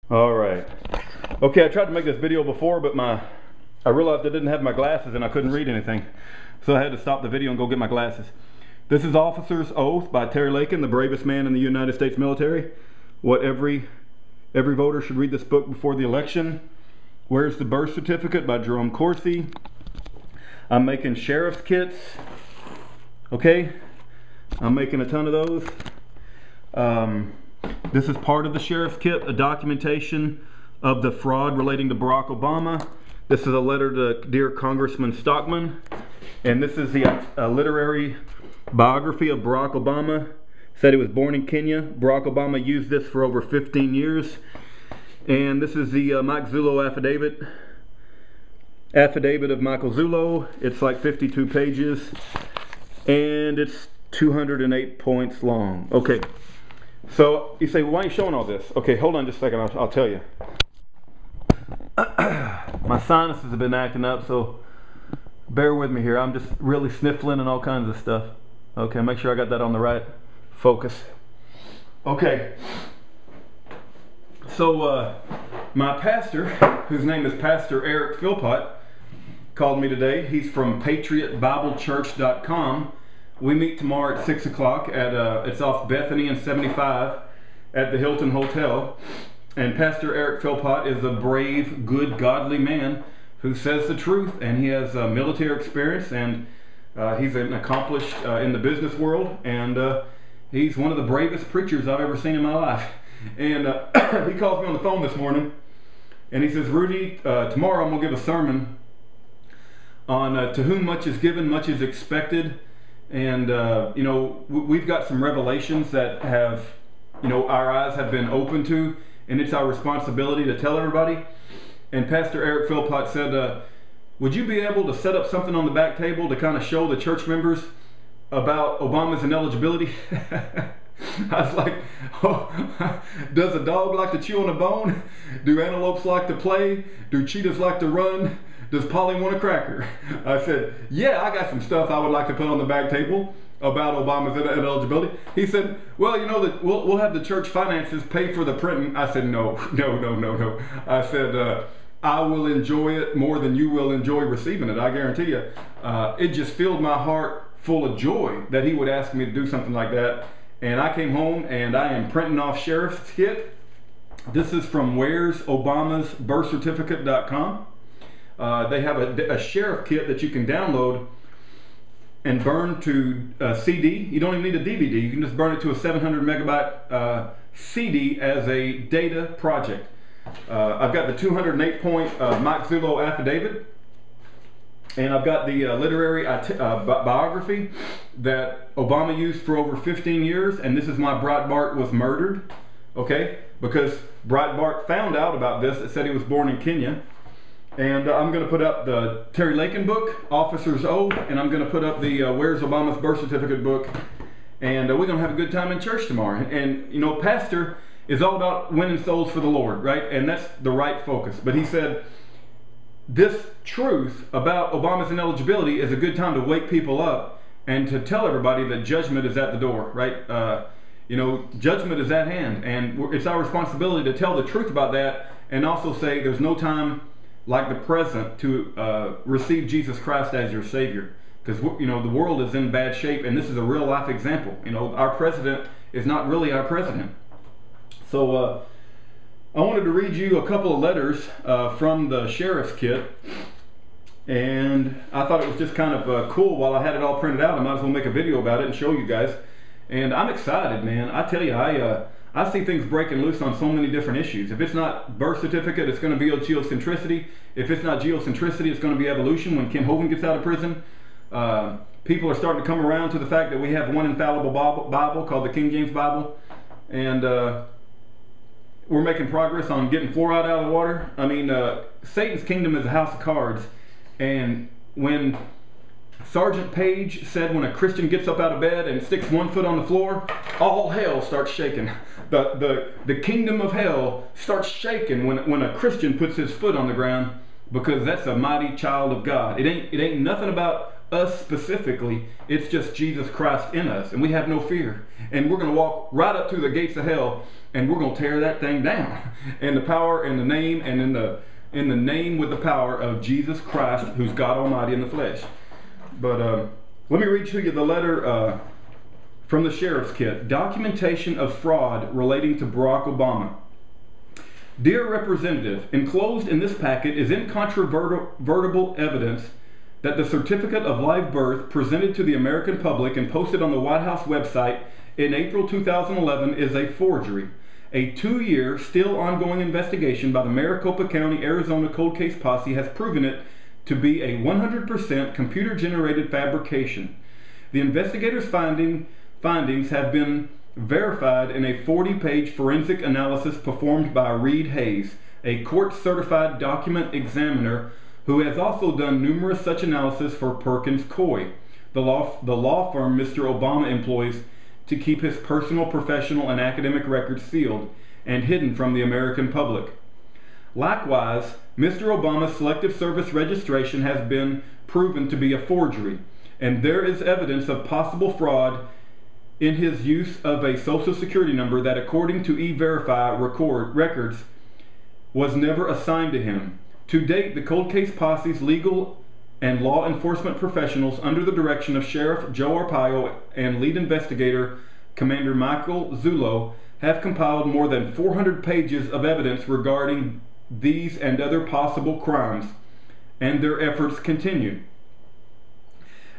All right. Okay, I tried to make this video before, but I realized I didn't have my glasses and I couldn't read anything. So I had to stop the video and go get my glasses. This is Officer's Oath by Terry Lakin, the bravest man in the United States military. What every voter should read this book before the election. Where's the Birth Certificate by Jerome Corsi. I'm making sheriff's kits. Okay, I'm making a ton of those. This is part of the sheriff's kit, a documentation of the fraud relating to Barack Obama. This is a letter to dear Congressman Stockman. And this is the literary biography of Barack Obama. Said he was born in Kenya. Barack Obama used this for over 15 years. And this is the Mike Zullo affidavit. Affidavit of Michael Zullo. It's like 52 pages. And it's 208 points long. Okay. So you say, well, why are you showing all this? Okay, hold on just a second. I'll tell you. My sinuses have been acting up, so bear with me here. I'm just really sniffling and all kinds of stuff. Okay, make sure I got that on the right focus. Okay. So my pastor, whose name is Pastor Eric Philpott, called me today. He's from patriotbiblechurch.com. We meet tomorrow at 6 o'clock at it's off Bethany and 75 at the Hilton Hotel. And Pastor Eric Philpott is a brave, good, godly man who says the truth, and he has military experience, and he's an accomplished in the business world, and he's one of the bravest preachers I've ever seen in my life. And he calls me on the phone this morning, and he says, Rudy, tomorrow I'm going to give a sermon on to whom much is given, much is expected. And you know, we've got some revelations that have, you know, our eyes have been open to, and it's our responsibility to tell everybody. And Pastor Eric Philpott said, would you be able to set up something on the back table to kind of show the church members about Obama's ineligibility? I was like, oh, does a dog like to chew on a bone? Do antelopes like to play? Do cheetahs like to run? Does Polly want a cracker? I said, yeah, I got some stuff I would like to put on the back table about Obama's ineligibility. He said, well, you know, that we'll have the church finances pay for the printing. I said, no. I said, I will enjoy it more than you will enjoy receiving it, I guarantee you. It just filled my heart full of joy that he would ask me to do something like that. And I came home and I am printing off sheriff's kit. This is from Where's Obama's Birth Certificate.com. They have a sheriff kit that you can download and burn to a CD. You don't even need a DVD. You can just burn it to a 700 megabyte CD as a data project. I've got the 208 point Mike Zullo affidavit, and I've got the literary biography that Obama used for over 15 years, and this is why Breitbart was murdered, okay? Because Breitbart found out about this. It said he was born in Kenya. And I'm going to put up the Terry Lakin book, Officer's Oath, and I'm going to put up the Where's Obama's Birth Certificate book. And we're going to have a good time in church tomorrow. And, you know, pastor is all about winning souls for the Lord, right? And that's the right focus. But he said, this truth about Obama's ineligibility is a good time to wake people up and to tell everybody that judgment is at the door, right? You know, judgment is at hand. And it's our responsibility to tell the truth about that, and also say there's no time like the present to receive Jesus Christ as your Savior. Because, you know, the world is in bad shape, and this is a real life example. You know, our president is not really our president. So I wanted to read you a couple of letters from the sheriff's kit, and I thought it was just kind of cool. While I had it all printed out, I might as well make a video about it and show you guys. And I'm excited, man. I tell you, I see things breaking loose on so many different issues. If it's not birth certificate, it's going to be geocentricity. If it's not geocentricity, it's going to be evolution. When Ken Hovind gets out of prison, people are starting to come around to the fact that we have one infallible Bible called the King James Bible. And we're making progress on getting fluoride out of the water. I mean, Satan's kingdom is a house of cards. And when Sergeant Page said when a Christian gets up out of bed and sticks one foot on the floor, all hell starts shaking. The kingdom of hell starts shaking when a Christian puts his foot on the ground, because that's a mighty child of God. It ain't nothing about us specifically. It's just Jesus Christ in us, and we have no fear. And we're going to walk right up to the gates of hell, and we're going to tear that thing down. In the power and the name, and in the name with the power of Jesus Christ, who's God Almighty in the flesh. But let me read to you the letter from the Sheriff's Kit. Documentation of fraud relating to Barack Obama. Dear Representative, enclosed in this packet is incontrovertible evidence that the certificate of live birth presented to the American public and posted on the White House website in April 2011 is a forgery. A 2-year, still ongoing investigation by the Maricopa County, Arizona Cold Case Posse has proven it to be a 100% computer-generated fabrication. The investigators' findings have been verified in a 40-page forensic analysis performed by Reed Hayes, a court-certified document examiner who has also done numerous such analysis for Perkins Coie, the law firm Mr. Obama employs to keep his personal, professional, and academic records sealed and hidden from the American public. Likewise, Mr. Obama's Selective Service registration has been proven to be a forgery, and there is evidence of possible fraud in his use of a Social Security number that, according to E-Verify records, was never assigned to him. To date, the Cold Case Posse's legal and law enforcement professionals, under the direction of Sheriff Joe Arpaio and lead investigator Commander Michael Zullo, have compiled more than 400 pages of evidence regarding these and other possible crimes, and their efforts continue.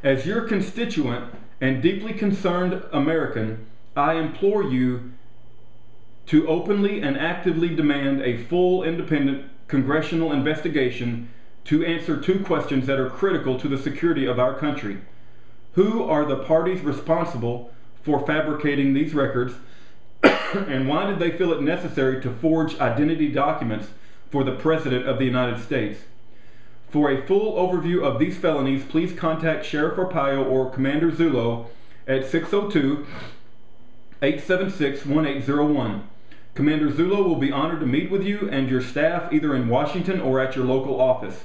As your constituent and deeply concerned American, I implore you to openly and actively demand a full, independent congressional investigation to answer 2 questions that are critical to the security of our country. Who are the parties responsible for fabricating these records, and why did they feel it necessary to forge identity documents for the President of the United States? For a full overview of these felonies, please contact Sheriff Arpaio or Commander Zullo at 602-876-1801. Commander Zullo will be honored to meet with you and your staff either in Washington or at your local office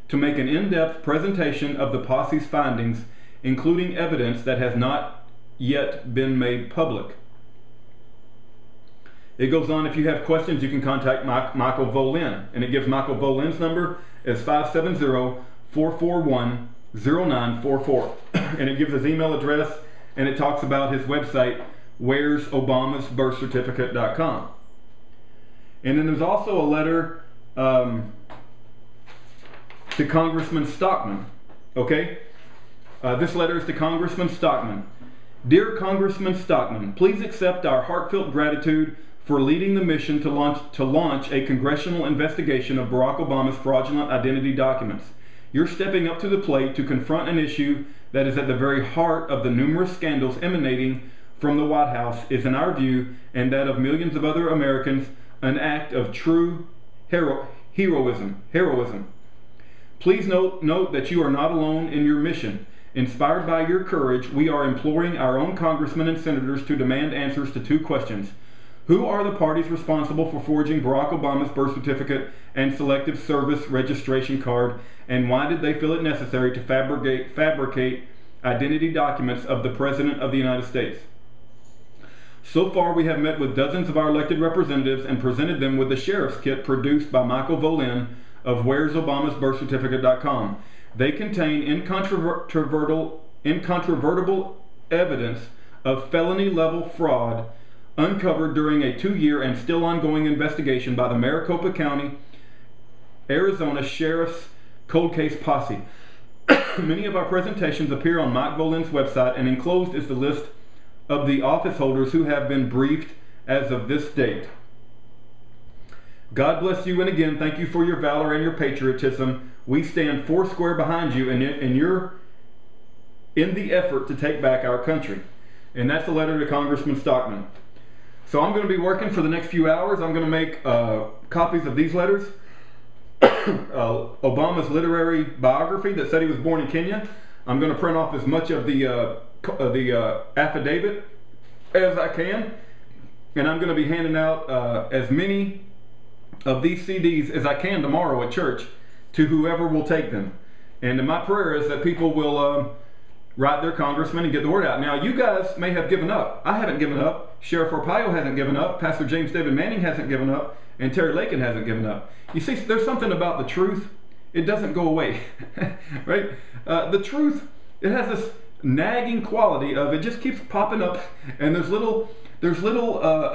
to make an in-depth presentation of the posse's findings, including evidence that has not yet been made public. It goes on, if you have questions, you can contact Michael Volin, and it gives Michael Volin's number as 570-441-0944. And it gives his email address, and it talks about his website, where'sobamasbirthcertificate.com. And then there's also a letter to Congressman Stockman, okay? This letter is to Congressman Stockman. Dear Congressman Stockman, please accept our heartfelt gratitude for leading the mission to launch a congressional investigation of Barack Obama's fraudulent identity documents. You're stepping up to the plate to confront an issue that is at the very heart of the numerous scandals emanating from the White House, is, in our view, and that of millions of other Americans, an act of true heroism. Please note that you are not alone in your mission. Inspired by your courage, we are imploring our own congressmen and senators to demand answers to 2 questions. Who are the parties responsible for forging Barack Obama's birth certificate and Selective Service registration card, and why did they feel it necessary to fabricate identity documents of the President of the United States? So far, we have met with dozens of our elected representatives and presented them with the Sheriff's Kit produced by Michael Volin of where'sobamasbirthcertificate.com. They contain incontrovertible evidence of felony-level fraud uncovered during a 2-year and still ongoing investigation by the Maricopa County, Arizona Sheriff's Cold Case Posse. Many of our presentations appear on Mike Volin's website, and enclosed is the list of the office holders who have been briefed as of this date. God bless you, and again, thank you for your valor and your patriotism. We stand foursquare behind you in the effort to take back our country. And that's a letter to Congressman Stockman. So I'm going to be working for the next few hours. I'm going to make copies of these letters. Obama's literary biography that said he was born in Kenya. I'm going to print off as much of the affidavit as I can, and I'm going to be handing out as many of these CDs as I can tomorrow at church to whoever will take them. And my prayer is that people will write their congressman and get the word out. Now, you guys may have given up. I haven't given up. Sheriff Arpaio hasn't given up. Pastor James David Manning hasn't given up. And Terry Lakin hasn't given up. You see, there's something about the truth. It doesn't go away, right? The truth, it has this nagging quality of it just keeps popping up, and there's little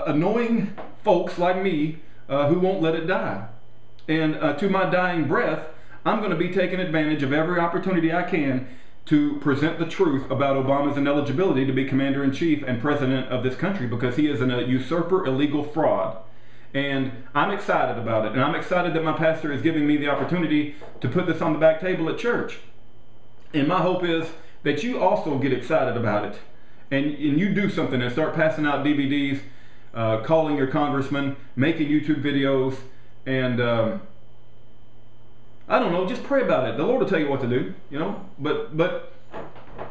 annoying folks like me who won't let it die. And to my dying breath, I'm going to be taking advantage of every opportunity I can to present the truth about Obama's ineligibility to be commander-in-chief and president of this country, because he is a usurper, illegal fraud. And I'm excited about it, and I'm excited that my pastor is giving me the opportunity to put this on the back table at church. And my hope is that you also get excited about it, and you do something and start passing out DVDs, calling your congressman, making YouTube videos, and I don't know, just pray about it. The Lord will tell you what to do, you know. But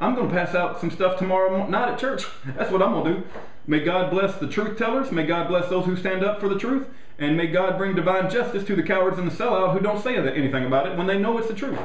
I'm going to pass out some stuff tomorrow night at church. That's what I'm going to do. May God bless the truth tellers. May God bless those who stand up for the truth. And may God bring divine justice to the cowards and the sellout who don't say anything about it when they know it's the truth.